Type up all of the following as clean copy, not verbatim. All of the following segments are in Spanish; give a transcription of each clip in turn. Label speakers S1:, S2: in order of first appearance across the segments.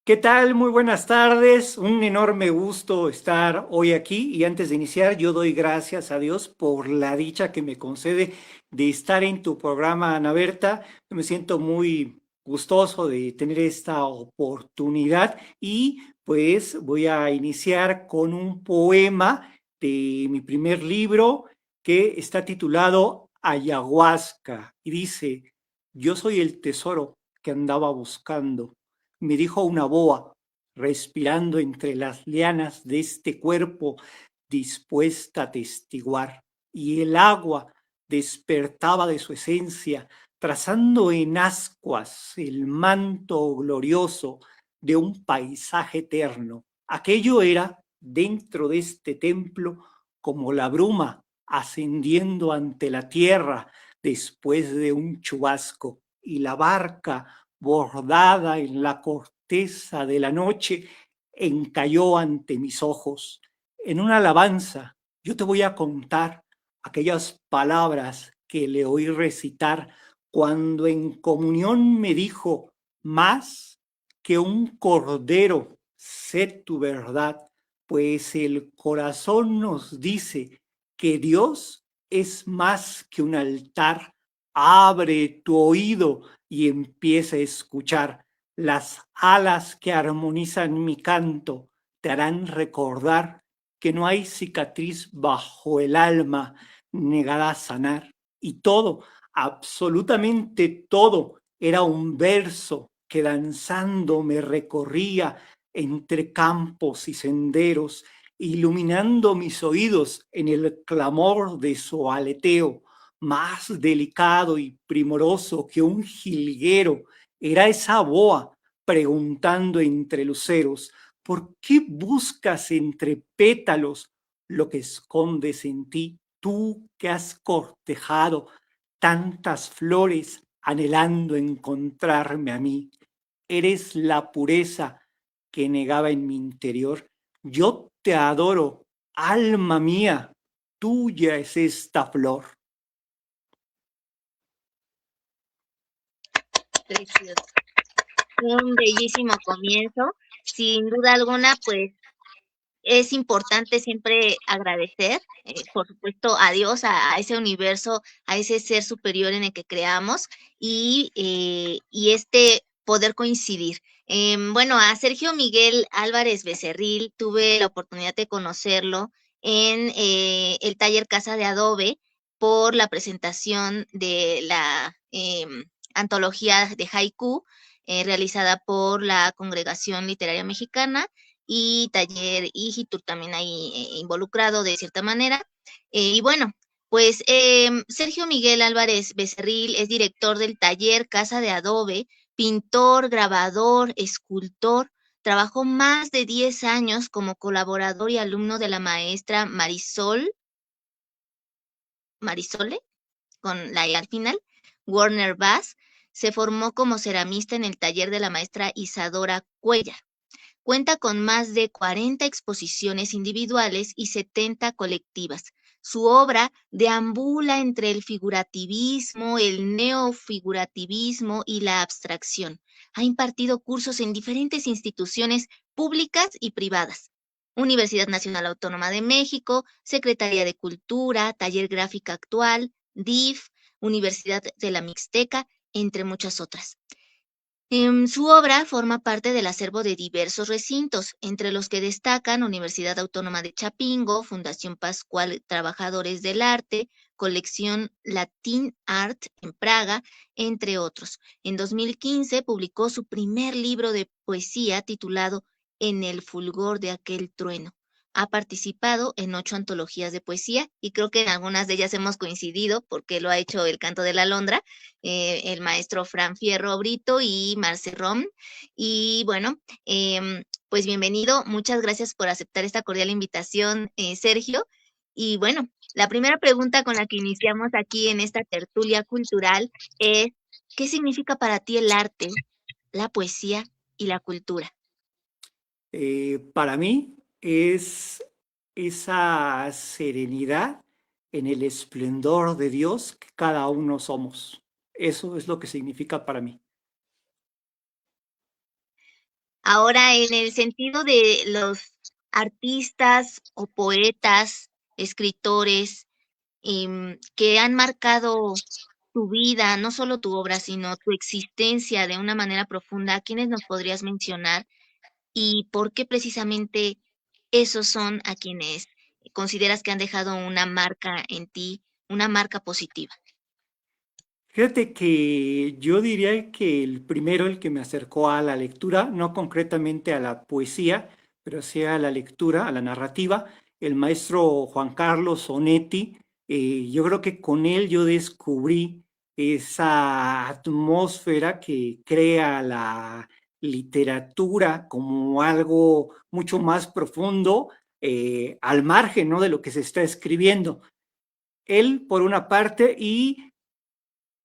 S1: ¿Qué tal? Muy buenas tardes. Un enorme gusto estar hoy aquí y antes de iniciar yo doy gracias a Dios por la dicha que me concede de estar en tu programa, Ana Berta. Me siento muy gustoso de tener esta oportunidad y pues voy a iniciar con un poema de mi primer libro que está titulado Ayahuasca y dice, yo soy el tesoro que andaba buscando, me dijo una boa, respirando entre las lianas de este cuerpo dispuesta a testiguar, y el agua despertaba de su esencia, trazando en ascuas el manto glorioso de un paisaje eterno. Aquello era, dentro de este templo, como la bruma ascendiendo ante la tierra después de un chubasco, y la barca bordada en la corteza de la noche, encalló ante mis ojos. En una alabanza, yo te voy a contar aquellas palabras que le oí recitar cuando en comunión me dijo, más que un cordero, sé tu verdad, pues el corazón nos dice que Dios es más que un altar. Abre tu oído y empieza a escuchar. Las alas que armonizan mi canto te harán recordar que no hay cicatriz bajo el alma negada a sanar. Y todo, absolutamente todo, era un verso que danzando me recorría entre campos y senderos, iluminando mis oídos en el clamor de su aleteo, más delicado y primoroso que un jilguero. Era esa boa preguntando entre luceros, ¿por qué buscas entre pétalos lo que escondes en ti, tú que has cortejado tantas flores anhelando encontrarme a mí? Eres la pureza que negaba en mi interior. Yo te adoro, alma mía, tuya es esta flor.
S2: Precioso. Un bellísimo comienzo. Sin duda alguna, pues es importante siempre agradecer, por supuesto, a Dios, a ese universo, a ese ser superior en el que creamos y este poder coincidir. Bueno, a Sergio Miguel Álvarez Becerril tuve la oportunidad de conocerlo en el taller Casa de Adobe por la presentación de la antología de haiku realizada por la Congregación Literaria Mexicana y Taller Igitur también ahí involucrado de cierta manera. Y bueno, pues Sergio Miguel Álvarez Becerril es director del taller Casa de Adobe, pintor, grabador, escultor. Trabajó más de 10 años como colaborador y alumno de la maestra Marisole, con la E al final, Warner Bass. Se formó como ceramista en el taller de la maestra Isadora Cuellar. Cuenta con más de 40 exposiciones individuales y 70 colectivas. Su obra deambula entre el figurativismo, el neofigurativismo y la abstracción. Ha impartido cursos en diferentes instituciones públicas y privadas. Universidad Nacional Autónoma de México, Secretaría de Cultura, Taller Gráfica Actual, DIF, Universidad de la Mixteca, entre muchas otras. Su obra forma parte del acervo de diversos recintos, entre los que destacan Universidad Autónoma de Chapingo, Fundación Pascual Trabajadores del Arte, Colección Latin Art en Praga, entre otros. En 2015 publicó su primer libro de poesía titulado En el fulgor de aquel trueno. Ha participado en 8 antologías de poesía y creo que en algunas de ellas hemos coincidido porque lo ha hecho El Canto de la Alondra, el maestro Fran Fierro Brito y Marce Rom. Y bueno, pues bienvenido, muchas gracias por aceptar esta cordial invitación, Sergio. Y bueno, la primera pregunta con la que iniciamos aquí en esta tertulia cultural es, ¿qué significa para ti el arte, la poesía y la cultura?
S1: Para mí es esa serenidad en el esplendor de Dios que cada uno somos. Eso es lo que significa para mí.
S2: Ahora, en el sentido de los artistas o poetas, escritores, que han marcado tu vida, no solo tu obra, sino tu existencia de una manera profunda, ¿a quiénes nos podrías mencionar y por qué precisamente esos son a quienes consideras que han dejado una marca en ti, una marca positiva?
S1: Fíjate que yo diría que el primero, el que me acercó a la lectura, no concretamente a la poesía, pero sí a la lectura, a la narrativa, el maestro Juan Carlos Onetti. Yo creo que con él yo descubrí esa atmósfera que crea la literatura como algo mucho más profundo, al margen, ¿no?, de lo que se está escribiendo. Él, por una parte, y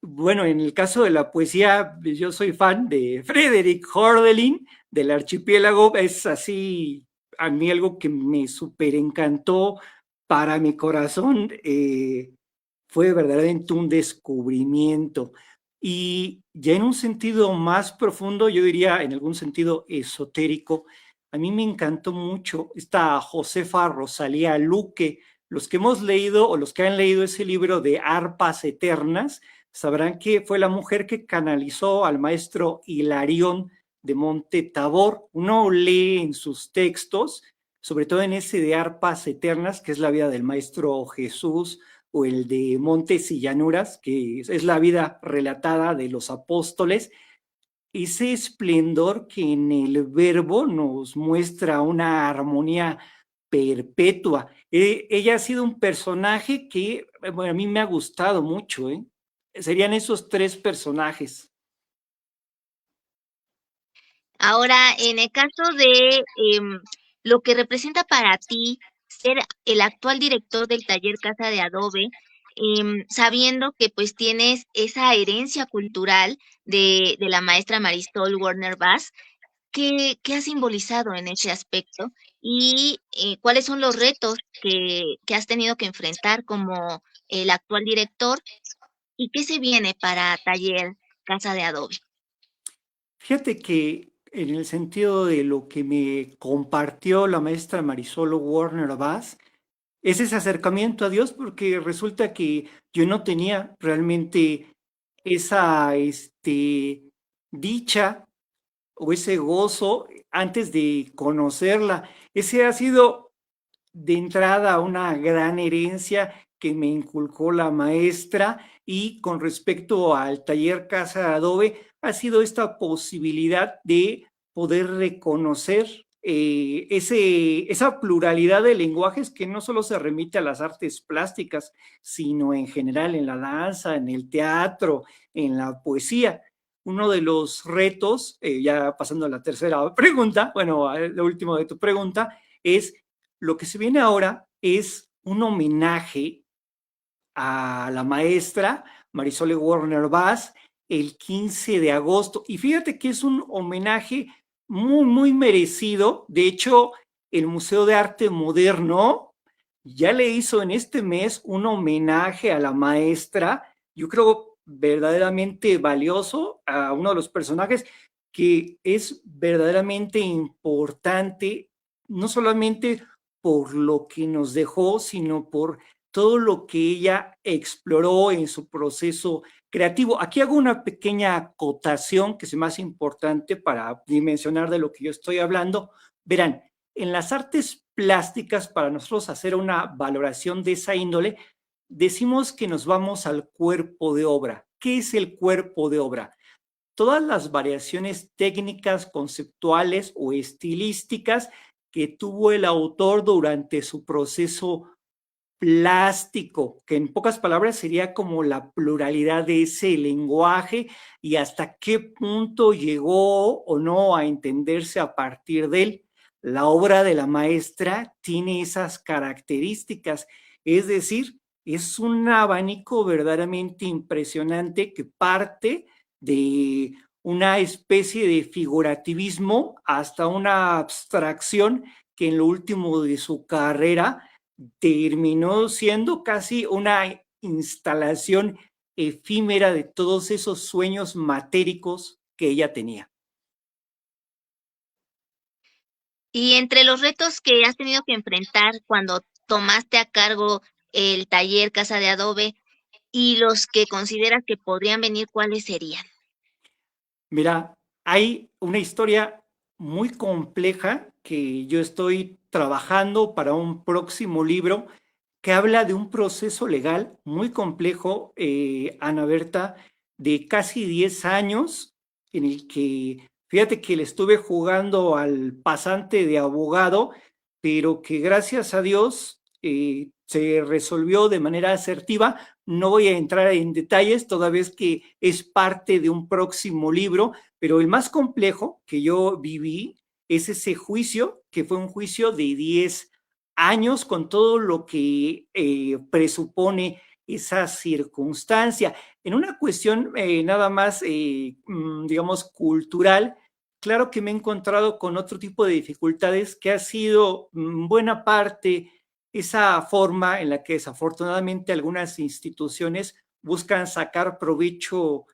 S1: bueno, en el caso de la poesía, yo soy fan de Frederick Hölderlin, del Archipiélago. Es así, a mí algo que me súper encantó para mi corazón. Fue verdaderamente un descubrimiento. Y ya en un sentido más profundo, yo diría en algún sentido esotérico, a mí me encantó mucho esta Josefa Rosalía Luque. Los que hemos leído o los que han leído ese libro de Arpas Eternas, sabrán que fue la mujer que canalizó al maestro Hilarión de Monte Tabor. Uno lee en sus textos, sobre todo en ese de Arpas Eternas, que es la vida del maestro Jesús, o el de Montes y Llanuras, que es la vida relatada de los apóstoles, ese esplendor que en el verbo nos muestra una armonía perpetua. Ella ha sido un personaje que, bueno, a mí me ha gustado mucho, ¿eh? Serían esos tres personajes.
S2: Ahora, en el caso de lo que representa para ti ser el actual director del taller Casa de Adobe, sabiendo que pues tienes esa herencia cultural de la maestra Marisol Warner Bass, ¿qué ha simbolizado en ese aspecto? ¿Y cuáles son los retos que has tenido que enfrentar como el actual director? ¿Y qué se viene para taller Casa de Adobe?
S1: Fíjate que en el sentido de lo que me compartió la maestra Marisol Warner Bass, es ese acercamiento a Dios, porque resulta que yo no tenía realmente esa dicha o ese gozo antes de conocerla. Ese ha sido de entrada una gran herencia que me inculcó la maestra. Y con respecto al taller Casa de Adobe, ha sido esta posibilidad de poder reconocer esa pluralidad de lenguajes que no solo se remite a las artes plásticas, sino en general en la danza, en el teatro, en la poesía. Uno de los retos, ya pasando a la tercera pregunta, bueno, lo último de tu pregunta, es lo que se viene ahora es un homenaje a la maestra Marisol Warner Bass el 15 de agosto. Y fíjate que es un homenaje muy, muy merecido. De hecho, el Museo de Arte Moderno ya le hizo en este mes un homenaje a la maestra, yo creo verdaderamente valioso, a uno de los personajes que es verdaderamente importante, no solamente por lo que nos dejó, sino por todo lo que ella exploró en su proceso creativo. Aquí hago una pequeña acotación que es más importante para dimensionar de lo que yo estoy hablando. Verán, en las artes plásticas, para nosotros hacer una valoración de esa índole, decimos que nos vamos al cuerpo de obra. ¿Qué es el cuerpo de obra? Todas las variaciones técnicas, conceptuales o estilísticas que tuvo el autor durante su proceso plástico, que en pocas palabras sería como la pluralidad de ese lenguaje y hasta qué punto llegó o no a entenderse a partir de él. La obra de la maestra tiene esas características, es decir, es un abanico verdaderamente impresionante que parte de una especie de figurativismo hasta una abstracción que en lo último de su carrera terminó siendo casi una instalación efímera de todos esos sueños matéricos que ella tenía.
S2: Y entre los retos que has tenido que enfrentar cuando tomaste a cargo el taller Casa de Adobe y los que consideras que podrían venir, ¿cuáles serían?
S1: Mira, hay una historia muy compleja que yo estoy trabajando para un próximo libro que habla de un proceso legal muy complejo, Ana Berta, de casi 10 años, en el que, fíjate que le estuve jugando al pasante de abogado, pero que gracias a Dios se resolvió de manera asertiva. No voy a entrar en detalles, toda vez que es parte de un próximo libro, pero el más complejo que yo viví es ese juicio, que fue un juicio de 10 años con todo lo que presupone esa circunstancia. En una cuestión nada más, digamos, cultural, claro que me he encontrado con otro tipo de dificultades que ha sido buena parte esa forma en la que desafortunadamente algunas instituciones buscan sacar provecho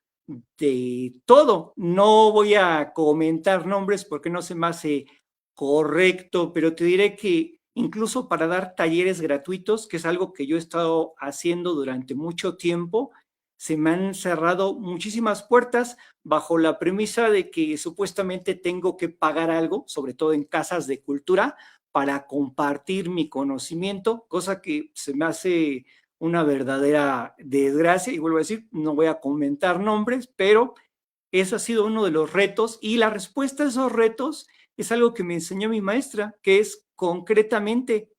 S1: de todo. No voy a comentar nombres porque no se me hace correcto, pero te diré que incluso para dar talleres gratuitos, que es algo que yo he estado haciendo durante mucho tiempo, se me han cerrado muchísimas puertas bajo la premisa de que supuestamente tengo que pagar algo, sobre todo en casas de cultura, para compartir mi conocimiento, cosa que se me hace una verdadera desgracia. Y vuelvo a decir, no voy a comentar nombres, pero eso ha sido uno de los retos, y la respuesta a esos retos es algo que me enseñó mi maestra, que es concretamente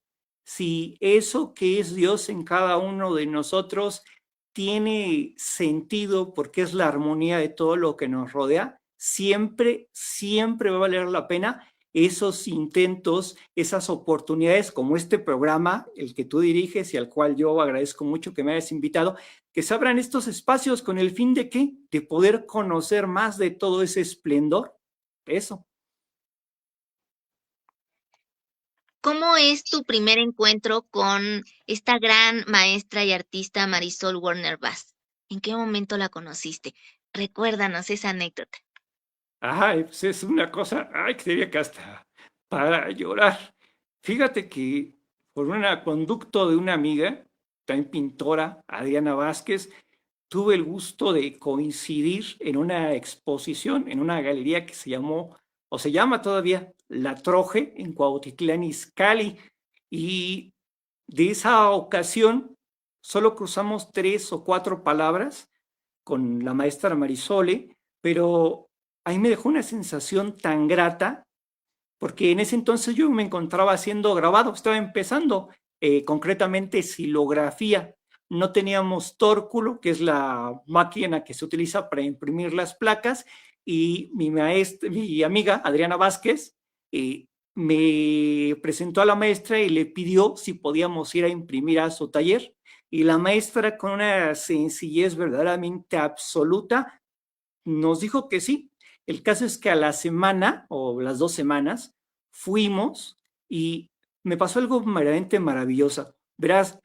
S1: si eso que es Dios en cada uno de nosotros tiene sentido porque es la armonía de todo lo que nos rodea, siempre, siempre va a valer la pena esos intentos, esas oportunidades como este programa, el que tú diriges y al cual yo agradezco mucho que me hayas invitado, que se abran estos espacios con el fin de ¿qué? De poder conocer más de todo ese esplendor. Eso.
S2: ¿Cómo es tu primer encuentro con esta gran maestra y artista Marisol Warner Bass? ¿En qué momento la conociste? Recuérdanos esa anécdota.
S1: Ay, pues es una cosa, ay, que diría que hasta para llorar. Fíjate que por un conducto de una amiga, también pintora, Adriana Vázquez, tuve el gusto de coincidir en una exposición, en una galería que se llamó, o se llama todavía, La Troje, en Cuautitlán Izcalli. Y de esa ocasión solo cruzamos 3 o 4 palabras con la maestra Marisole, pero ahí me dejó una sensación tan grata porque en ese entonces yo me encontraba haciendo grabado, estaba empezando, concretamente silografía. No teníamos tórculo, que es la máquina que se utiliza para imprimir las placas, y mi maestra, mi amiga Adriana Vázquez, eh, me presentó a la maestra y le pidió si podíamos ir a imprimir a su taller. Y la maestra, con una sencillez verdaderamente absoluta, nos dijo que sí. El caso es que a la semana o las 2 semanas fuimos y me pasó algo verdaderamente maravilloso. Verás,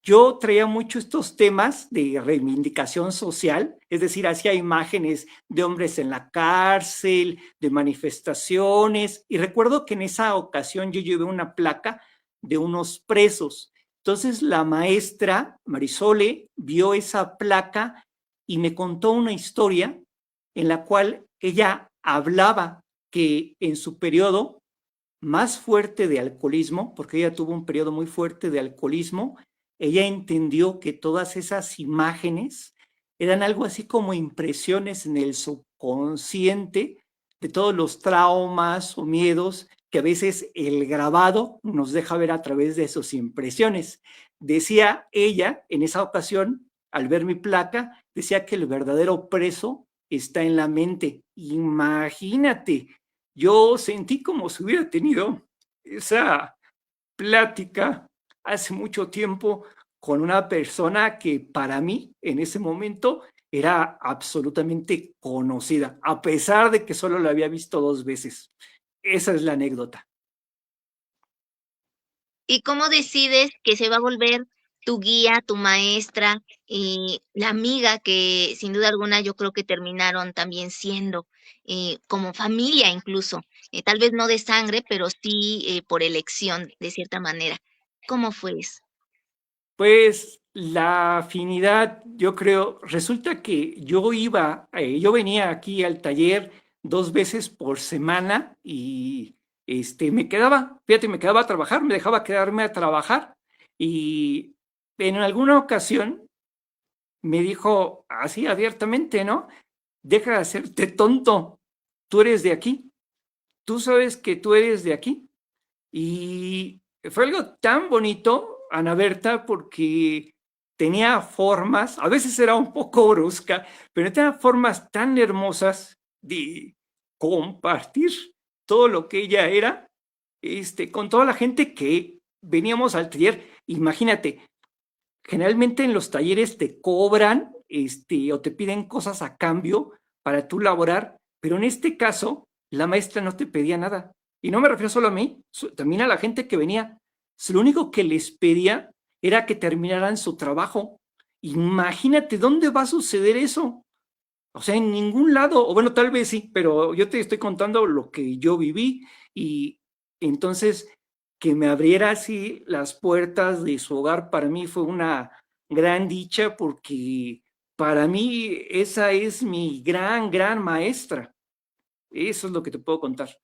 S1: yo traía mucho estos temas de reivindicación social, es decir, hacía imágenes de hombres en la cárcel, de manifestaciones, y recuerdo que en esa ocasión yo llevé una placa de unos presos. Entonces la maestra Marisole vio esa placa y me contó una historia en la cual ella hablaba que en su periodo más fuerte de alcoholismo, porque ella tuvo un periodo muy fuerte de alcoholismo, ella entendió que todas esas imágenes eran algo así como impresiones en el subconsciente de todos los traumas o miedos que a veces el grabado nos deja ver a través de sus impresiones. Decía ella en esa ocasión, al ver mi placa, decía que el verdadero preso está en la mente. Imagínate, yo sentí como si hubiera tenido esa plática hace mucho tiempo con una persona que para mí en ese momento era absolutamente conocida, a pesar de que solo la había visto 2 veces. Esa es la anécdota.
S2: ¿Y cómo decides que se va a volver tu guía, tu maestra, la amiga que sin duda alguna yo creo que terminaron también siendo como familia incluso, tal vez no de sangre, pero sí por elección de cierta manera. ¿Cómo fue eso?
S1: Pues la afinidad, yo creo, resulta que yo venía aquí al taller 2 veces por semana y fíjate, me quedaba a trabajar, me dejaba quedarme a trabajar y en alguna ocasión me dijo así abiertamente, ¿no? Deja de hacerte tonto, tú eres de aquí, tú sabes que tú eres de aquí. Y fue algo tan bonito, Ana Berta, porque tenía formas, a veces era un poco brusca, pero tenía formas tan hermosas de compartir todo lo que ella era, con toda la gente que veníamos al taller. Imagínate, generalmente en los talleres te cobran, o te piden cosas a cambio para tú laborar, pero en este caso la maestra no te pedía nada. Y no me refiero solo a mí, también a la gente que venía. Lo único que les pedía era que terminaran su trabajo. Imagínate, ¿dónde va a suceder eso? O sea, en ningún lado, o bueno, tal vez sí, pero yo te estoy contando lo que yo viví y entonces que me abriera así las puertas de su hogar para mí fue una gran dicha porque para mí esa es mi gran, gran maestra. Eso es lo que te puedo contar.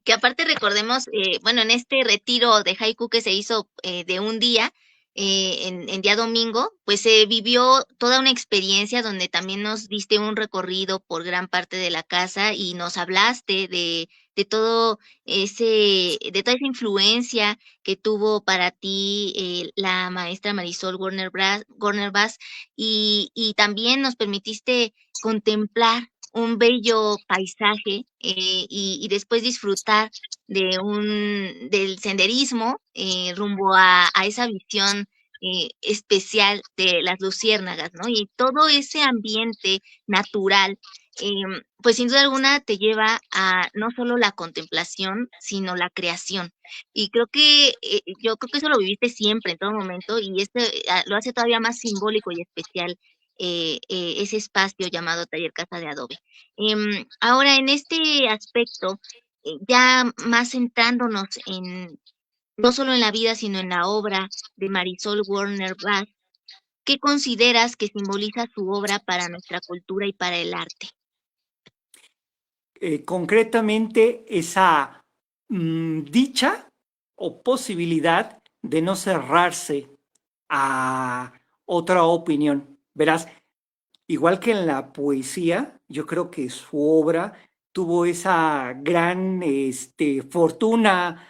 S2: Que aparte recordemos, bueno, en este retiro de haiku que se hizo de un día, en día domingo, pues se vivió toda una experiencia donde también nos diste un recorrido por gran parte de la casa y nos hablaste de todo de toda esa influencia que tuvo para ti la maestra Marisol Warner Bass y también nos permitiste contemplar un bello paisaje y después disfrutar del senderismo rumbo a esa visión especial de las luciérnagas, ¿no? Y todo ese ambiente natural, pues sin duda alguna te lleva a no solo la contemplación, sino la creación. Y yo creo que eso lo viviste siempre, en todo momento, y lo hace todavía más simbólico y especial ese espacio llamado Taller Casa de Adobe. Ahora, en este aspecto, ya más centrándonos no solo en la vida, sino en la obra de Marisol Warner Bass, ¿qué consideras que simboliza su obra para nuestra cultura y para el arte?
S1: Concretamente esa dicha o posibilidad de no cerrarse a otra opinión. Verás, igual que en la poesía, yo creo que su obra tuvo esa gran fortuna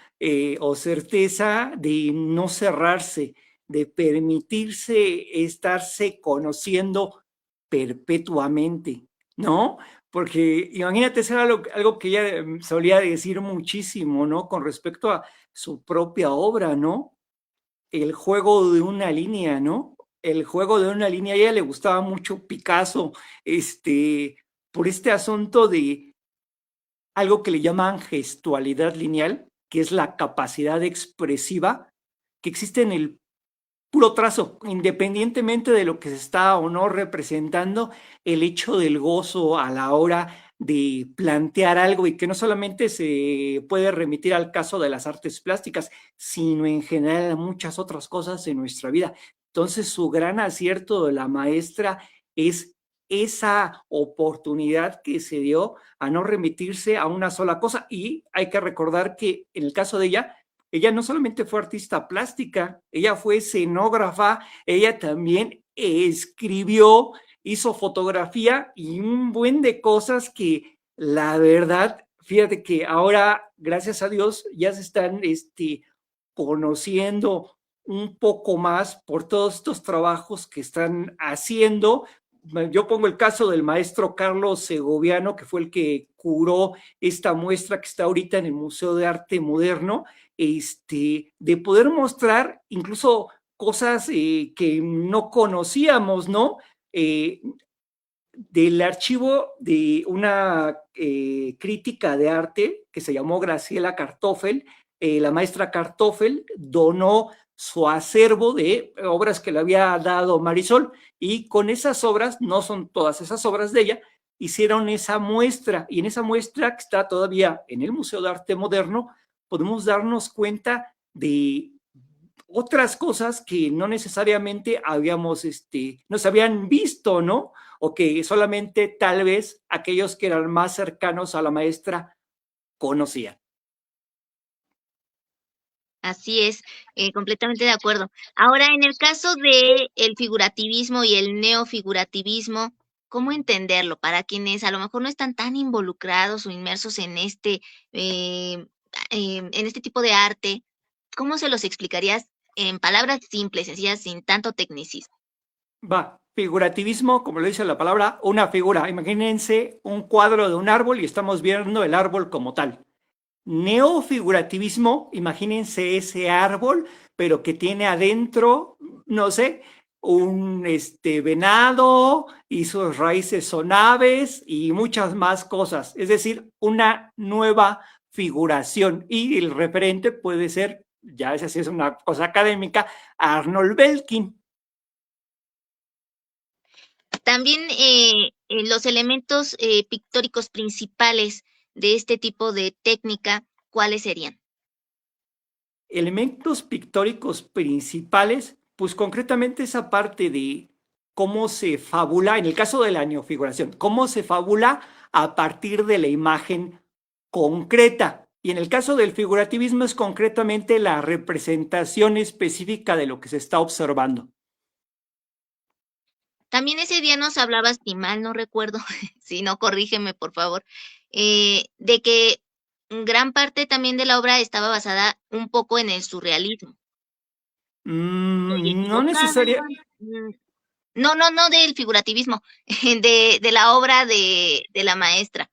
S1: o certeza de no cerrarse, de permitirse estarse conociendo perpetuamente, ¿no? Porque imagínate, eso era algo que ella solía decir muchísimo, ¿no? Con respecto a su propia obra, ¿no? El juego de una línea, ¿no? El juego de una línea, a ella le gustaba mucho Picasso, por este asunto de algo que le llaman gestualidad lineal, que es la capacidad expresiva que existe en el puro trazo, independientemente de lo que se está o no representando, el hecho del gozo a la hora de plantear algo y que no solamente se puede remitir al caso de las artes plásticas, sino en general a muchas otras cosas en nuestra vida. Entonces, su gran acierto de la maestra es esa oportunidad que se dio a no remitirse a una sola cosa. Y hay que recordar que en el caso de ella no solamente fue artista plástica, ella fue escenógrafa, ella también escribió, hizo fotografía y un buen de cosas que la verdad, fíjate que ahora, gracias a Dios, ya se están conociendo un poco más por todos estos trabajos que están haciendo. Yo pongo el caso del maestro Carlos Segoviano, que fue el que curó esta muestra que está ahorita en el Museo de Arte Moderno, de poder mostrar incluso cosas que no conocíamos, ¿no? Del archivo de una crítica de arte que se llamó Graciela Kartoffel, la maestra Kartoffel donó su acervo de obras que le había dado Marisol, y con esas obras, no son todas esas obras de ella, hicieron esa muestra, y en esa muestra que está todavía en el Museo de Arte Moderno, podemos darnos cuenta de otras cosas que no necesariamente habíamos, nos habían visto, ¿no? O que solamente tal vez aquellos que eran más cercanos a la maestra conocían.
S2: Así es, completamente de acuerdo. Ahora, en el caso de el figurativismo y el neofigurativismo, ¿cómo entenderlo? Para quienes a lo mejor no están tan involucrados o inmersos eh, en este tipo de arte, ¿cómo se los explicarías en palabras simples, sencillas, sin tanto tecnicismo?
S1: Va, figurativismo, como lo dice la palabra, una figura. Imagínense un cuadro de un árbol y estamos viendo el árbol como tal. Neofigurativismo, imagínense ese árbol, pero que tiene adentro, no sé, un venado y sus raíces son aves y muchas más cosas. Es decir, una nueva figuración. Y el referente puede ser, ya esa sí es una cosa académica, Arnold Belkin.
S2: También los elementos pictóricos principales de este tipo de técnica, ¿cuáles serían?
S1: Elementos pictóricos principales, pues concretamente esa parte de cómo se fabula, en el caso de la neofiguración, cómo se fabula a partir de la imagen concreta. Y en el caso del figurativismo es concretamente la representación específica de lo que se está observando.
S2: También ese día nos hablabas, si mal no recuerdo, si no, corrígeme por favor, de que gran parte también de la obra estaba basada un poco en el surrealismo. ¿Estoy
S1: No
S2: equivocada?
S1: necesariamente.
S2: Mm, No, no, no del figurativismo, de la obra de la maestra.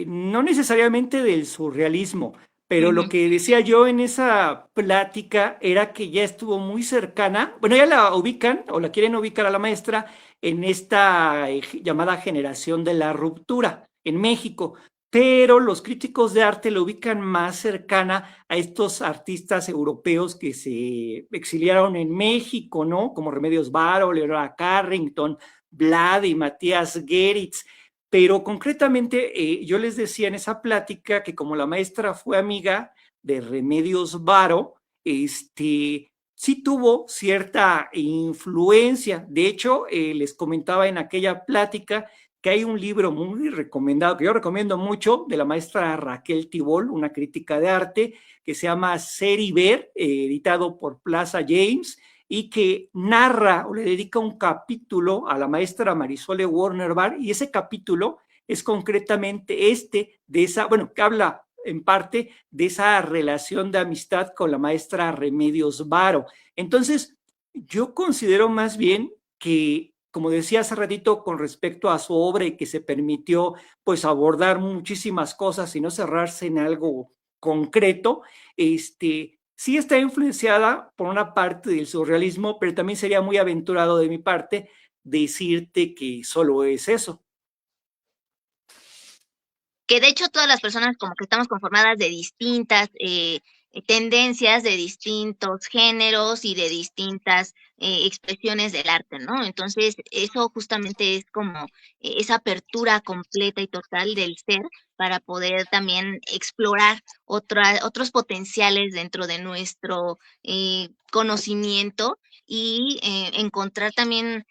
S1: No necesariamente del surrealismo, pero lo
S2: Ujú.
S1: que decía yo en esa plática era que ya estuvo muy cercana, bueno, ya la ubican o la quieren ubicar a la maestra en esta llamada generación de la ruptura en México, pero los críticos de arte lo ubican más cercana a estos artistas europeos que se exiliaron en México, ¿no? Como Remedios Varo, Leonora Carrington, Vlad y Matías Geritz. Pero concretamente, yo les decía en esa plática que como la maestra fue amiga de Remedios Varo, sí tuvo cierta influencia. De hecho, les comentaba en aquella plática que hay un libro muy recomendado, que yo recomiendo mucho, de la maestra Raquel Tibol, una crítica de arte, que se llama Ser y Ver, editado por Plaza James, y que narra o le dedica un capítulo a la maestra Marisol Warner Bar, y ese capítulo es concretamente de esa, bueno, que habla en parte de esa relación de amistad con la maestra Remedios Varo. Entonces, yo considero más bien que, como decía hace ratito, con respecto a su obra y que se permitió pues abordar muchísimas cosas y no cerrarse en algo concreto, sí está influenciada por una parte del surrealismo, pero también sería muy aventurado de mi parte decirte que solo es eso.
S2: Que de hecho todas las personas como que estamos conformadas de distintas tendencias, de distintos géneros y de distintas expresiones del arte, ¿no? Entonces, eso justamente es como esa apertura completa y total del ser para poder también explorar otros potenciales dentro de nuestro conocimiento y encontrar también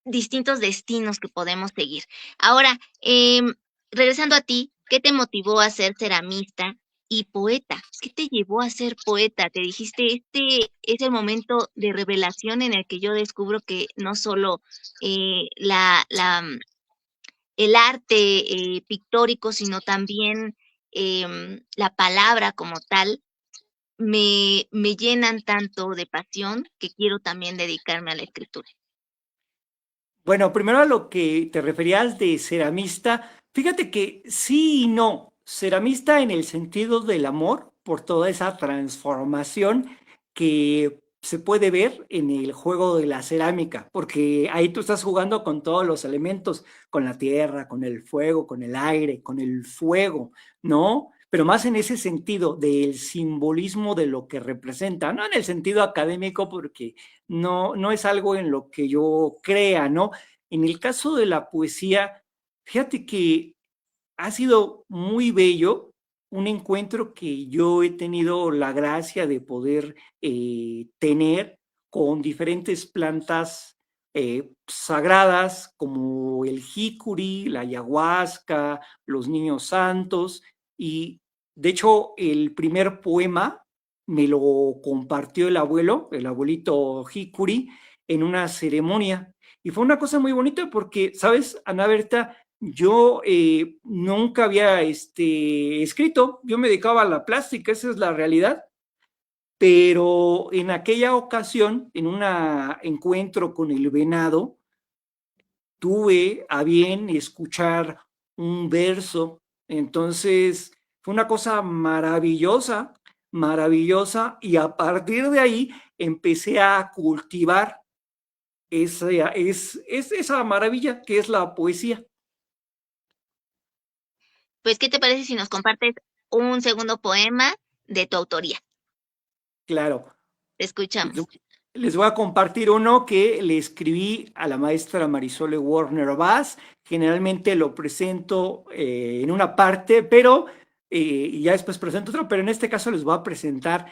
S2: distintos destinos que podemos seguir. Ahora, regresando a ti, ¿qué te motivó a ser ceramista y poeta? ¿Qué te llevó a ser poeta? Te dijiste, este es el momento de revelación en el que yo descubro que no solo el arte pictórico, sino también la palabra como tal, me llenan tanto de pasión que quiero también dedicarme a la escritura.
S1: Bueno, primero a lo que te referías de ceramista, fíjate que sí y no, ceramista en el sentido del amor por toda esa transformación que se puede ver en el juego de la cerámica, porque ahí tú estás jugando con todos los elementos, con la tierra, con el fuego, con el aire, con el fuego, ¿no? pero más en ese sentido del simbolismo de lo que representa, no en el sentido académico, porque no es algo en lo que yo crea, ¿no? En el caso de la poesía, fíjate que ha sido muy bello un encuentro que yo he tenido la gracia de poder tener con diferentes plantas sagradas como el jicuri, la ayahuasca, los niños santos. Y de hecho, el primer poema me lo compartió el abuelito jicuri, en una ceremonia. Y fue una cosa muy bonita porque, ¿sabes, Ana Berta? Yo nunca había escrito, yo me dedicaba a la plástica, esa es la realidad, pero en aquella ocasión, en un encuentro con el venado, tuve a bien escuchar un verso, entonces fue una cosa maravillosa, maravillosa, y a partir de ahí empecé a cultivar esa maravilla que es la poesía.
S2: Pues, ¿qué te parece si nos compartes un segundo poema de tu autoría?
S1: Claro.
S2: Te
S1: Les,
S2: escuchamos.
S1: les voy a compartir uno que le escribí a la maestra Marisole Warner Bass. Generalmente lo presento en una parte, pero y ya después presento otro, pero en este caso les voy a presentar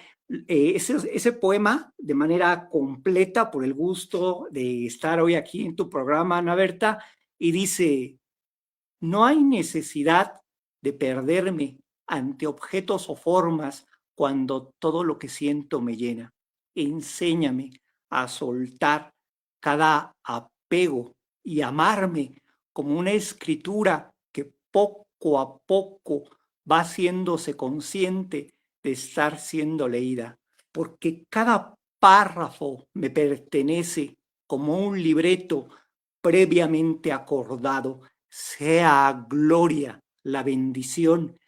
S1: ese poema de manera completa por el gusto de estar hoy aquí en tu programa, Ana Berta, y dice: no hay necesidad de perderme ante objetos o formas cuando todo lo que siento me llena. Enséñame a soltar cada apego y amarme como una escritura que poco a poco va haciéndose consciente de estar siendo leída, porque cada párrafo me pertenece como un libreto previamente acordado. Sea gloria la bendición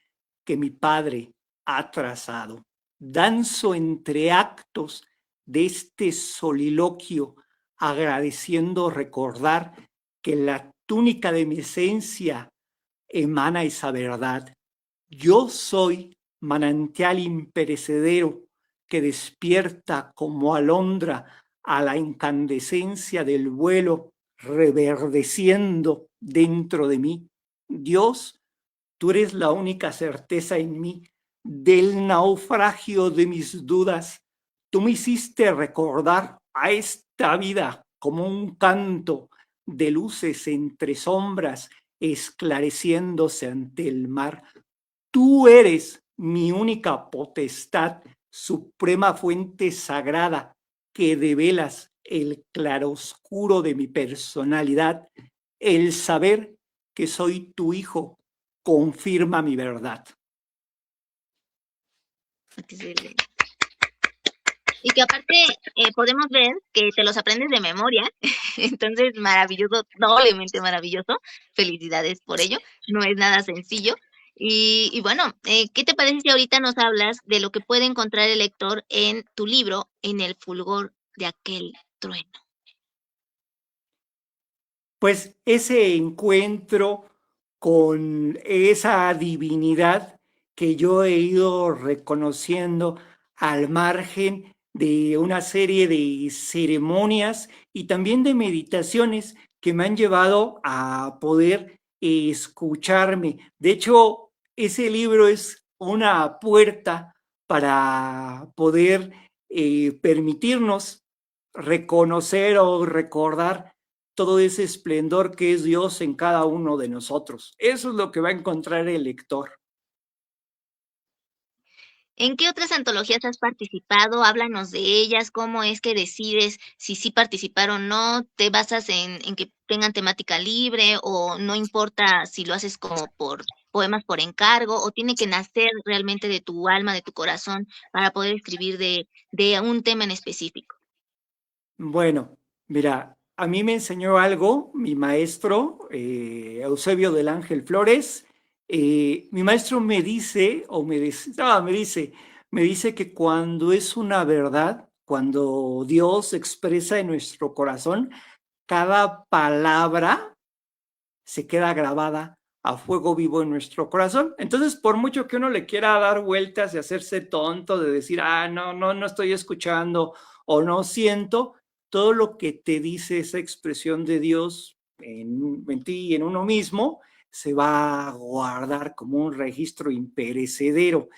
S1: que mi Padre ha trazado. Danzo entre actos de este soliloquio, agradeciendo recordar que la túnica de mi esencia emana esa verdad. Yo soy manantial imperecedero que despierta como alondra a la incandescencia del vuelo, reverdeciendo dentro de mí. Dios, tú eres la única certeza en mí del naufragio de mis dudas. Tú me hiciste recordar a esta vida como un canto de luces entre sombras, esclareciéndose ante el mar. Tú eres mi única potestad, suprema fuente sagrada que develas el claroscuro de mi personalidad. El saber que soy tu hijo confirma mi verdad.
S2: Excelente. Y que aparte podemos ver que te los aprendes de memoria, entonces maravilloso, doblemente maravilloso. Felicidades por ello, no es nada sencillo. Y bueno, ¿qué te parece si ahorita nos hablas de lo que puede encontrar el lector en tu libro, En el fulgor de aquel trueno?
S1: Pues ese encuentro con esa divinidad que yo he ido reconociendo al margen de una serie de ceremonias y también de meditaciones que me han llevado a poder escucharme. De hecho, ese libro es una puerta para poder permitirnos reconocer o recordar todo ese esplendor que es Dios en cada uno de nosotros. Eso es lo que va a encontrar el lector.
S2: ¿En qué otras antologías has participado? Háblanos de ellas, cómo es que decides si sí participar o no, te basas en que tengan temática libre o no importa si lo haces como por poemas por encargo o tiene que nacer realmente de tu alma, de tu corazón para poder escribir de un tema en específico.
S1: Bueno, mira, a mí me enseñó algo mi maestro, Eusebio del Ángel Flores. Mi maestro me dice, me dice que cuando es una verdad, cuando Dios expresa en nuestro corazón, cada palabra se queda grabada a fuego vivo en nuestro corazón. Entonces, por mucho que uno le quiera dar vueltas y hacerse tonto, de decir, no estoy escuchando o no siento, todo lo que te dice esa expresión de Dios en ti y en uno mismo, se va a guardar como un registro imperecedero.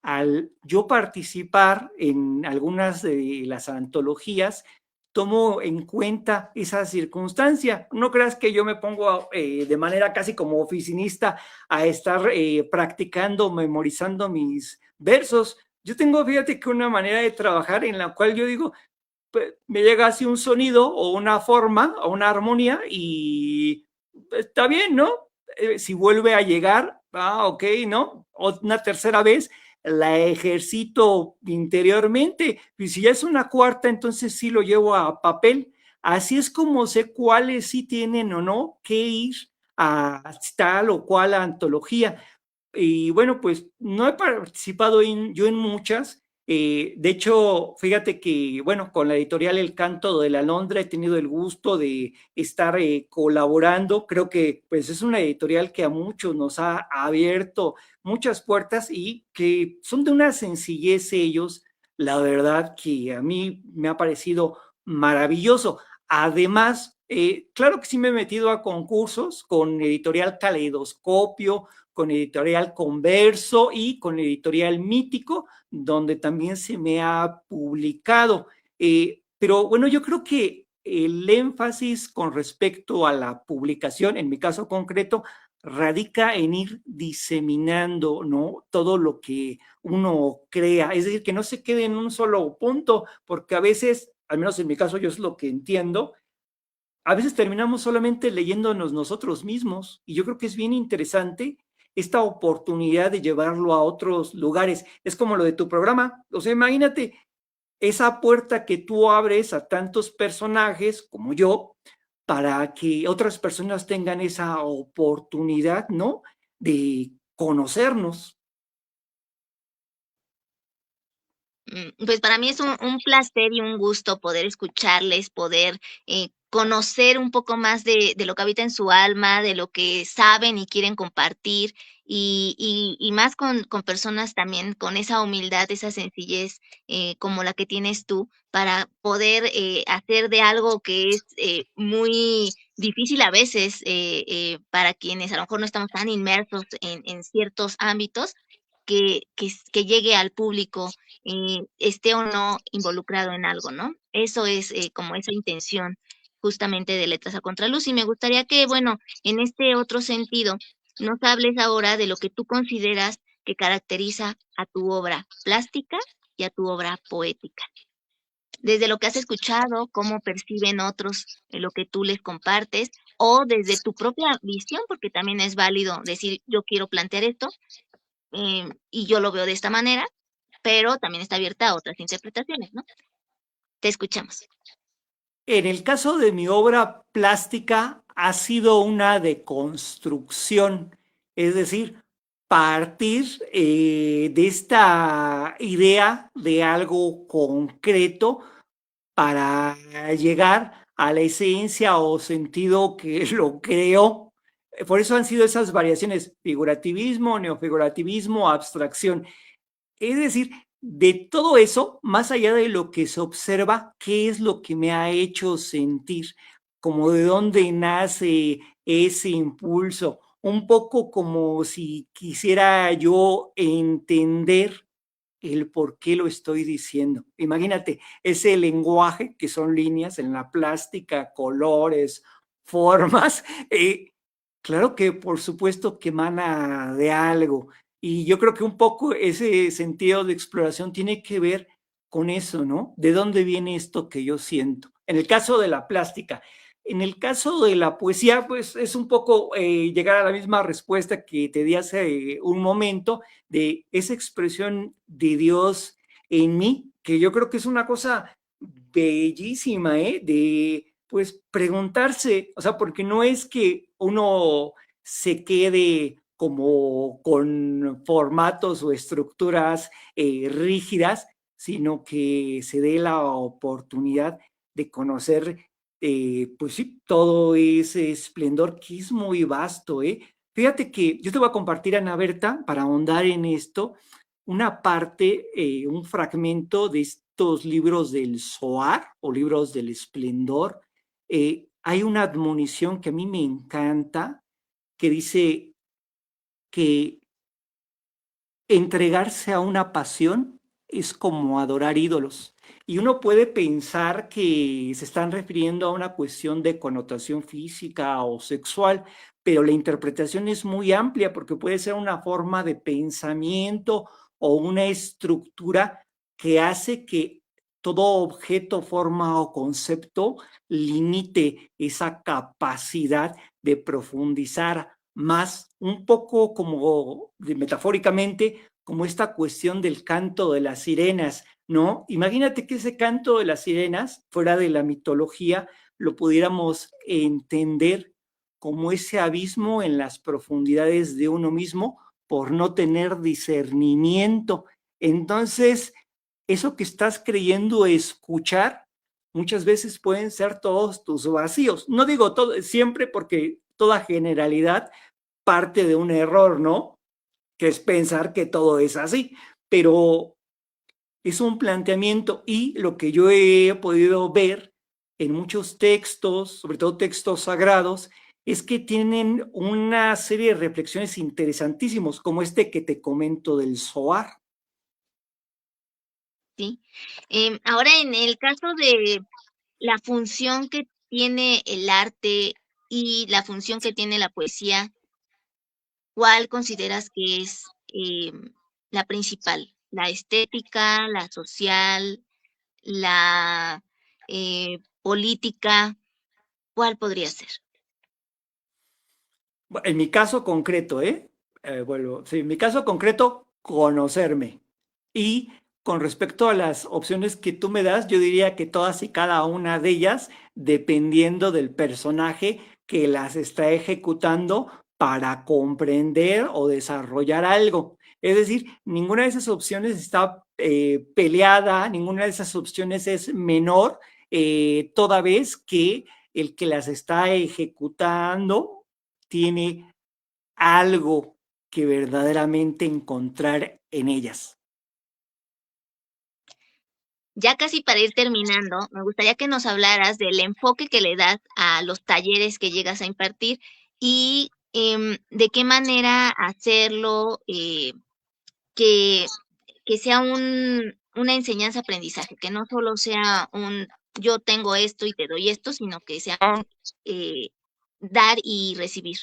S1: Al yo participar en algunas de las antologías, tomo en cuenta esa circunstancia. No creas que yo me pongo de manera casi como oficinista a estar practicando, memorizando mis versos. Yo tengo, fíjate que una manera de trabajar en la cual yo digo, pues, me llega así un sonido o una forma o una armonía y está bien, ¿no? Si vuelve a llegar, ok, ¿no? O una tercera vez, la ejercito interiormente. Y si ya es una cuarta, entonces sí lo llevo a papel. Así es como sé cuáles sí tienen o no que ir a tal o cual antología. Y bueno, pues no he participado yo en muchas. De hecho, fíjate que, bueno, con la editorial El Canto de la Alondra he tenido el gusto de estar colaborando. Creo que pues es una editorial que a muchos nos ha abierto muchas puertas y que son de una sencillez ellos, la verdad que a mí me ha parecido maravilloso. Además, claro que sí me he metido a concursos con editorial Caleidoscopio, con editorial Converso y con editorial Mítico, donde también se me ha publicado. Pero bueno, yo creo que el énfasis con respecto a la publicación, en mi caso concreto, radica en ir diseminando, ¿no? Todo lo que uno crea, es decir, que no se quede en un solo punto, porque a veces, al menos en mi caso, yo es lo que entiendo, a veces terminamos solamente leyéndonos nosotros mismos y yo creo que es bien interesante esta oportunidad de llevarlo a otros lugares. Es como lo de tu programa, o sea, imagínate esa puerta que tú abres a tantos personajes como yo para que otras personas tengan esa oportunidad, ¿no? De conocernos.
S2: Pues para mí es un placer y un gusto poder escucharles, poder conocer un poco más de lo que habita en su alma, de lo que saben y quieren compartir, y más con personas también con esa humildad, esa sencillez como la que tienes tú, para poder hacer de algo que es muy difícil a veces para quienes a lo mejor no estamos tan inmersos en ciertos ámbitos, que llegue al público, esté o no involucrado en algo, ¿no? Eso es como esa intención justamente de Letras a Contraluz. Y me gustaría que, bueno, en este otro sentido, nos hables ahora de lo que tú consideras que caracteriza a tu obra plástica y a tu obra poética. Desde lo que has escuchado, cómo perciben otros lo que tú les compartes, o desde tu propia visión, porque también es válido decir, yo quiero plantear esto, y yo lo veo de esta manera, pero también está abierta a otras interpretaciones, ¿no? Te escuchamos.
S1: En el caso de mi obra plástica ha sido una deconstrucción, es decir, partir de esta idea de algo concreto para llegar a la esencia o sentido que lo creó. Por eso han sido esas variaciones, figurativismo, neofigurativismo, abstracción. Es decir, de todo eso, más allá de lo que se observa, ¿qué es lo que me ha hecho sentir? Como de dónde nace ese impulso, un poco como si quisiera yo entender el por qué lo estoy diciendo. Imagínate, ese lenguaje que son líneas en la plástica, colores, formas, claro que por supuesto que emana de algo. Y yo creo que un poco ese sentido de exploración tiene que ver con eso, ¿no? ¿De dónde viene esto que yo siento? En el caso de la plástica. En el caso de la poesía, pues es un poco llegar a la misma respuesta que te di hace un momento de esa expresión de Dios en mí, que yo creo que es una cosa bellísima, ¿eh? De pues preguntarse, o sea, porque no es que uno se quede como con formatos o estructuras rígidas, sino que se dé la oportunidad de conocer, pues sí, todo ese esplendor que es muy vasto, ¿eh? Fíjate que yo te voy a compartir, Ana Berta, para ahondar en esto, una parte, un fragmento de estos libros del Zohar o libros del Esplendor. Hay una admonición que a mí me encanta, que dice que entregarse a una pasión es como adorar ídolos. Y uno puede pensar que se están refiriendo a una cuestión de connotación física o sexual, pero la interpretación es muy amplia porque puede ser una forma de pensamiento o una estructura que hace que todo objeto, forma o concepto limite esa capacidad de profundizar más, un poco como metafóricamente, como esta cuestión del canto de las sirenas, ¿no? Imagínate que ese canto de las sirenas, fuera de la mitología, lo pudiéramos entender como ese abismo en las profundidades de uno mismo por no tener discernimiento. Entonces, eso que estás creyendo escuchar, muchas veces pueden ser todos tus vacíos. No digo todo siempre porque toda generalidad parte de un error, ¿no? Que es pensar que todo es así, pero es un planteamiento y lo que yo he podido ver en muchos textos, sobre todo textos sagrados, es que tienen una serie de reflexiones interesantísimos, como este que te comento del Zohar.
S2: ¿Sí? Ahora, en el caso de la función que tiene el arte y la función que tiene la poesía, ¿cuál consideras que es la principal? ¿La estética, la social, la política? ¿Cuál podría ser?
S1: En mi caso concreto, vuelvo, sí, en mi caso concreto, conocerme. Y con respecto a las opciones que tú me das, yo diría que todas y cada una de ellas, dependiendo del personaje que las está ejecutando para comprender o desarrollar algo. Es decir, ninguna de esas opciones está peleada, ninguna de esas opciones es menor, toda vez que el que las está ejecutando tiene algo que verdaderamente encontrar en ellas.
S2: Ya casi para ir terminando, me gustaría que nos hablaras del enfoque que le das a los talleres que llegas a impartir y de qué manera hacerlo, que, que sea una enseñanza-aprendizaje, que no solo sea un yo tengo esto y te doy esto, sino que sea un dar y recibir.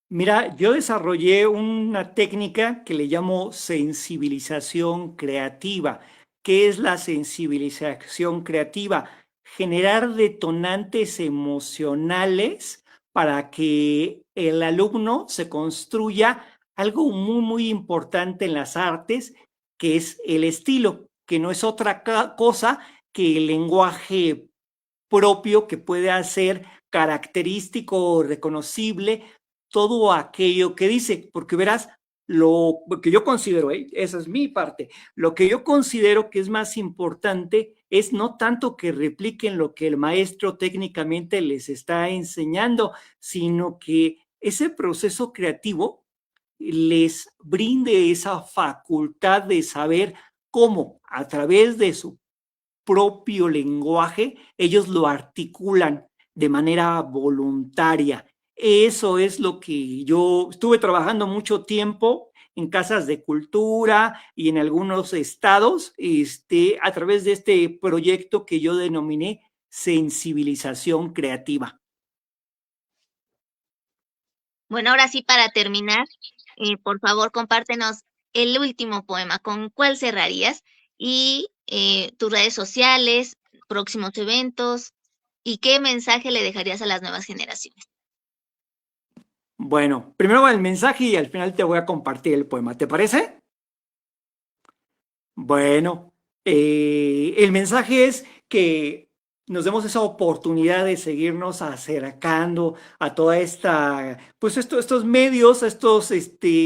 S1: Mira, yo desarrollé una técnica que le llamo sensibilización creativa. ¿Qué es la sensibilización creativa? Generar detonantes emocionales para que el alumno se construya algo muy, muy importante en las artes, que es el estilo, que no es otra cosa que el lenguaje propio que puede hacer característico o reconocible todo aquello que dice, porque verás, lo que yo considero, esa es mi parte, lo que yo considero que es más importante es no tanto que repliquen lo que el maestro técnicamente les está enseñando, sino que ese proceso creativo les brinde esa facultad de saber cómo a través de su propio lenguaje, ellos lo articulan de manera voluntaria. Eso es lo que yo estuve trabajando mucho tiempo en casas de cultura y en algunos estados, a través de este proyecto que yo denominé sensibilización creativa.
S2: Bueno, ahora sí, para terminar, por favor, compártenos el último poema. ¿Con cuál cerrarías? Y tus redes sociales, próximos eventos, y qué mensaje le dejarías a las nuevas generaciones.
S1: Bueno, primero va el mensaje y al final te voy a compartir el poema. ¿Te parece? Bueno, el mensaje es que nos demos esa oportunidad de seguirnos acercando a toda esta, pues estos medios, estos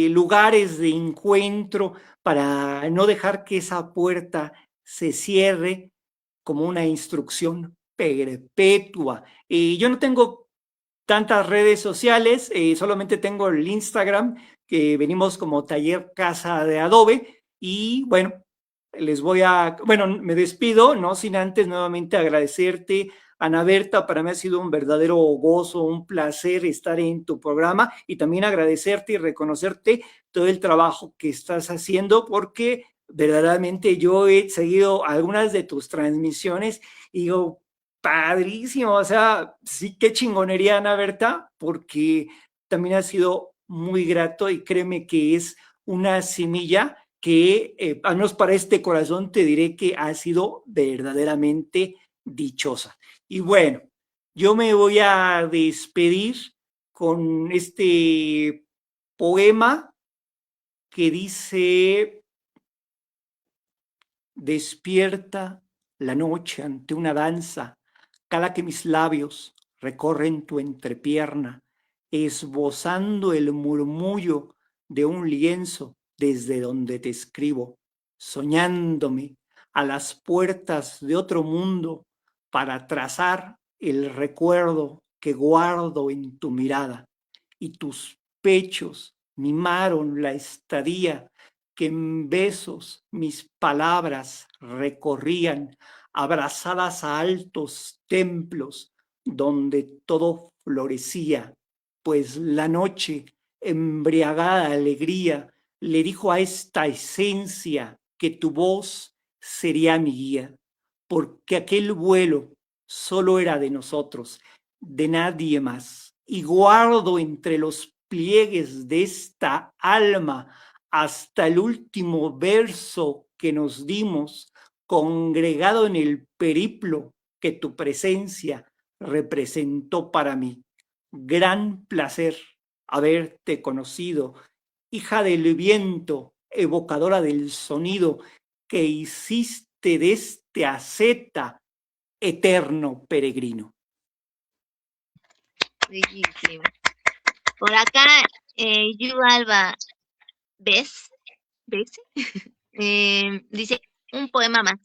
S1: lugares de encuentro para no dejar que esa puerta se cierre como una instrucción perpetua. Yo no tengo tantas redes sociales, solamente tengo el Instagram, que venimos como Taller Casa de Adobe, y bueno, bueno, me despido, no sin antes nuevamente agradecerte, Ana Berta. Para mí ha sido un verdadero gozo, un placer estar en tu programa, y también agradecerte y reconocerte todo el trabajo que estás haciendo, porque verdaderamente yo he seguido algunas de tus transmisiones y digo, padrísimo, o sea, sí, qué chingonería, Ana Berta, porque también ha sido muy grato, y créeme que es una semilla que, al menos para este corazón, te diré que ha sido verdaderamente dichosa. Y bueno, yo me voy a despedir con este poema que dice: despierta la noche ante una danza, cada que mis labios recorren tu entrepierna, esbozando el murmullo de un lienzo desde donde te escribo, soñándome a las puertas de otro mundo para trazar el recuerdo que guardo en tu mirada. Y tus pechos mimaron la estadía que en besos mis palabras recorrían, abrazadas a altos templos donde todo florecía, pues la noche, embriagada de alegría, le dijo a esta esencia que tu voz sería mi guía, porque aquel vuelo solo era de nosotros, de nadie más, y guardo entre los pliegues de esta alma hasta el último verso que nos dimos, congregado en el periplo que tu presencia representó para mí. Gran placer haberte conocido, hija del viento, evocadora del sonido, que hiciste de este asceta eterno peregrino.
S2: Bellísimo. Por acá, Yu Alba, ¿ves? Dice un poema más.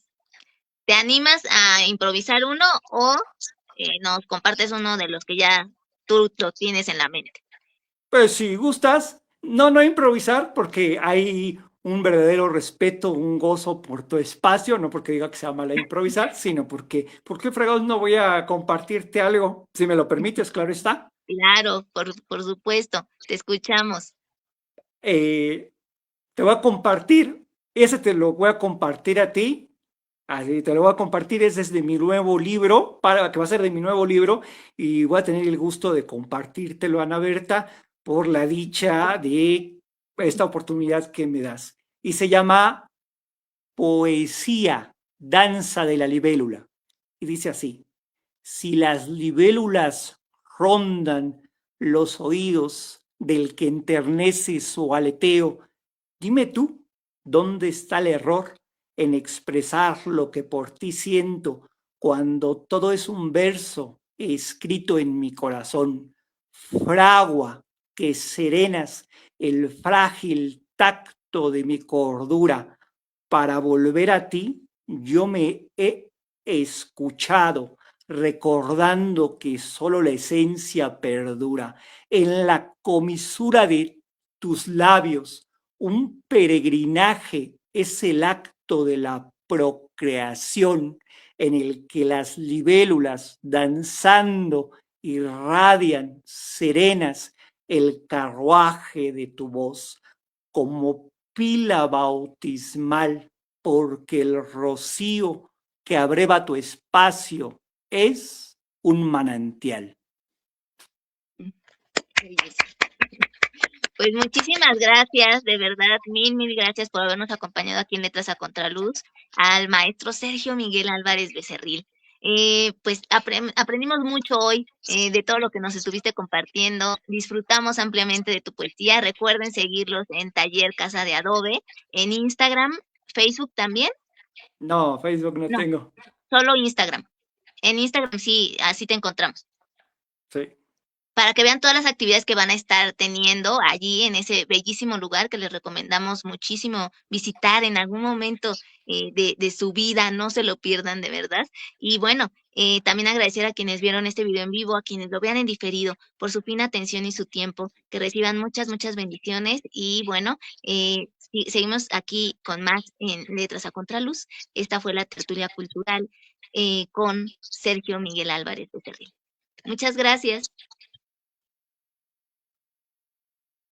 S2: ¿Te animas a improvisar uno o nos compartes uno de los que ya tú lo tienes en la mente?
S1: Pues si gustas, no improvisar, porque hay un verdadero respeto, un gozo por tu espacio, no porque diga que sea mala improvisar, sino porque, ¿por qué fregados no voy a compartirte algo? Si me lo permites, claro está.
S2: Claro, por supuesto, te escuchamos.
S1: Te voy a compartir, ese te lo voy a compartir a ti, así te lo voy a compartir, ese es de mi nuevo libro, que va a ser de mi nuevo libro, y voy a tener el gusto de compartírtelo, Ana Berta, por la dicha de esta oportunidad que me das. Y se llama Poesía, Danza de la Libélula. Y dice así: si las libélulas rondan los oídos del que enternece su aleteo, dime tú, ¿dónde está el error en expresar lo que por ti siento cuando todo es un verso escrito en mi corazón? Fragua que serenas el frágil tacto de mi cordura. Para volver a ti, yo me he escuchado, recordando que solo la esencia perdura. En la comisura de tus labios, un peregrinaje es el acto de la procreación, en el que las libélulas, danzando, irradian serenas el carruaje de tu voz, como pila bautismal, porque el rocío que abreva tu espacio es un manantial.
S2: Pues muchísimas gracias, de verdad, mil gracias por habernos acompañado aquí en Letras a Contraluz, al maestro Sergio Miguel Álvarez Becerril. Pues aprendimos mucho hoy de todo lo que nos estuviste compartiendo, disfrutamos ampliamente de tu poesía. Recuerden seguirlos en Taller Casa de Adobe, en Instagram, Facebook también.
S1: No, Facebook no tengo.
S2: Solo Instagram. En Instagram sí, así te encontramos.
S1: Sí.
S2: para que vean todas las actividades que van a estar teniendo allí en ese bellísimo lugar que les recomendamos muchísimo visitar en algún momento de su vida, no se lo pierdan de verdad. Y bueno, también agradecer a quienes vieron este video en vivo, a quienes lo vean en diferido, por su fina atención y su tiempo, que reciban muchas, muchas bendiciones y bueno, seguimos aquí con más en Letras a Contraluz. Esta fue la tertulia cultural con Sergio Miguel Álvarez de Terry. Muchas gracias.